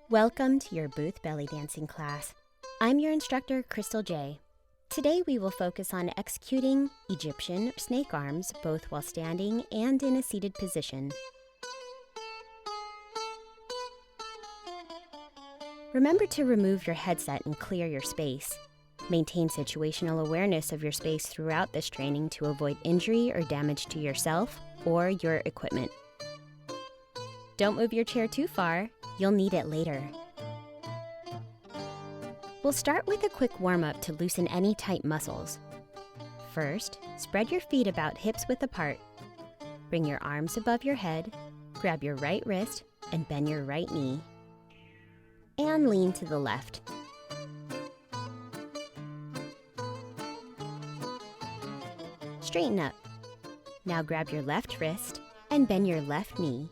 Welcome to your Booth Bellydancing class. I'm your instructor, Crystal J. Today we will focus on executing Egyptian snake arms both while standing and in a seated position. Remember to remove your headset and clear your space. Maintain situational awareness of your space throughout this training to avoid injury or damage to yourself or your equipment. Don't move your chair too far. You'll need it later. We'll start with a quick warm-up to loosen any tight muscles. First, spread your feet about hips-width apart. Bring your arms above your head, grab your right wrist, and bend your right knee. And lean to the left. Straighten up. Now grab your left wrist and bend your left knee.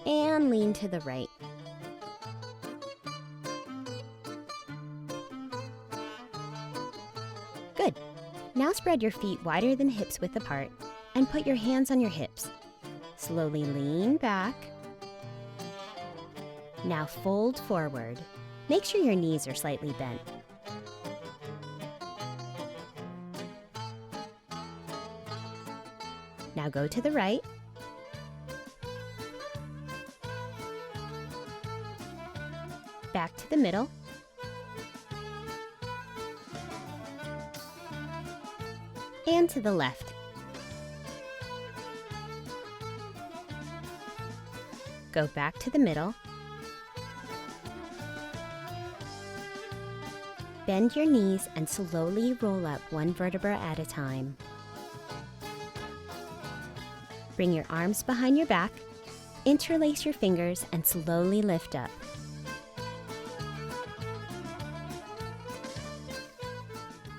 And lean to the right. Good. Now spread your feet wider than hips width apart and put your hands on your hips. Slowly lean back. Now fold forward. Make sure your knees are slightly bent. Now go to the right. Back to the middle. And to the left. Go back to the middle. Bend your knees and slowly roll up one vertebra at a time. Bring your arms behind your back, interlace your fingers, and slowly lift up.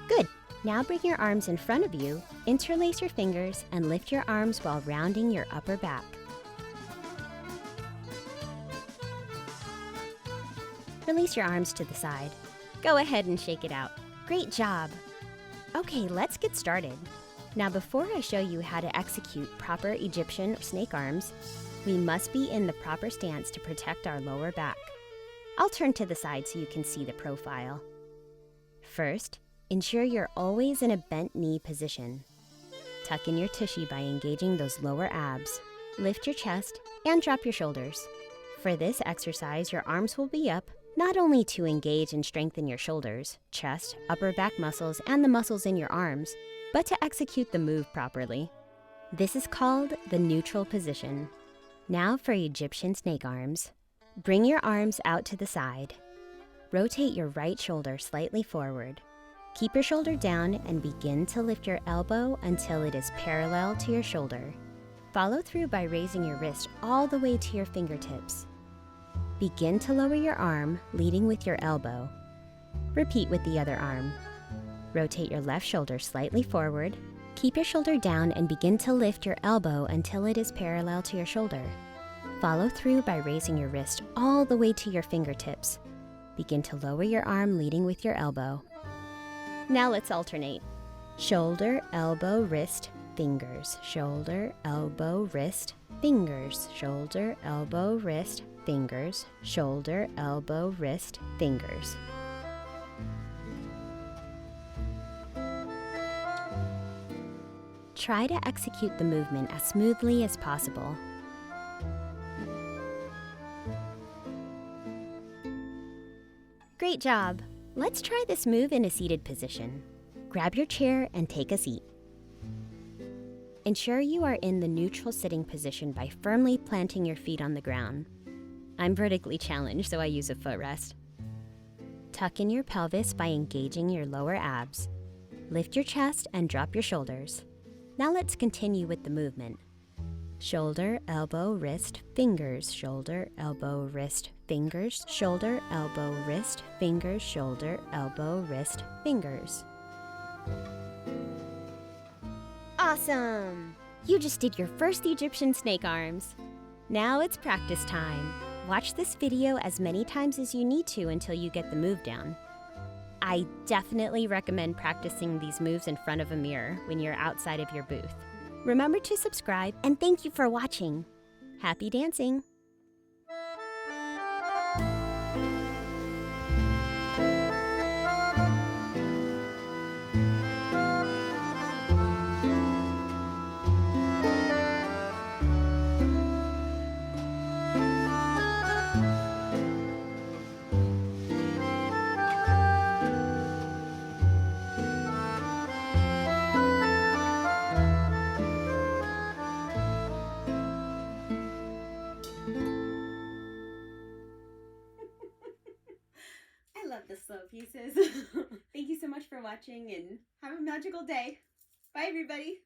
Good. Now bring your arms in front of you, interlace your fingers, and lift your arms while rounding your upper back. Release your arms to the side. Go ahead and shake it out. Great job! Okay, let's get started. Now before I show you how to execute proper Egyptian snake arms, we must be in the proper stance to protect our lower back. I'll turn to the side so you can see the profile. First, ensure you're always in a bent knee position. Tuck in your tushy by engaging those lower abs. Lift your chest and drop your shoulders. For this exercise, your arms will be up, not only to engage and strengthen your shoulders, chest, upper back muscles, and the muscles in your arms, but to execute the move properly. This is called the neutral position. Now for Egyptian snake arms. Bring your arms out to the side. Rotate your right shoulder slightly forward. Keep your shoulder down and begin to lift your elbow until it is parallel to your shoulder. Follow through by raising your wrist all the way to your fingertips. Begin to lower your arm, leading with your elbow. Repeat with the other arm. Rotate your left shoulder slightly forward. Keep your shoulder down and begin to lift your elbow until it is parallel to your shoulder. Follow through by raising your wrist all the way to your fingertips. Begin to lower your arm, leading with your elbow. Now let's alternate. Shoulder, elbow, wrist, fingers. Shoulder, elbow, wrist, fingers. Shoulder, elbow, wrist, fingers. Shoulder, elbow, wrist, fingers. Try to execute the movement as smoothly as possible. Great job! Let's try this move in a seated position. Grab your chair and take a seat. Ensure you are in the neutral sitting position by firmly planting your feet on the ground. I'm vertically challenged, so I use a footrest. Tuck in your pelvis by engaging your lower abs. Lift your chest and drop your shoulders. Now let's continue with the movement. Shoulder, elbow, wrist, fingers. Shoulder, elbow, wrist, fingers. Shoulder, elbow, wrist, fingers. Shoulder, elbow, wrist, fingers. Awesome! You just did your first Egyptian snake arms. Now it's practice time. Watch this video as many times as you need to until you get the move down. I definitely recommend practicing these moves in front of a mirror when you're outside of your booth. Remember to subscribe, and thank you for watching. Happy dancing! love the slow pieces. Thank you so much for watching and have a magical day. Bye, everybody.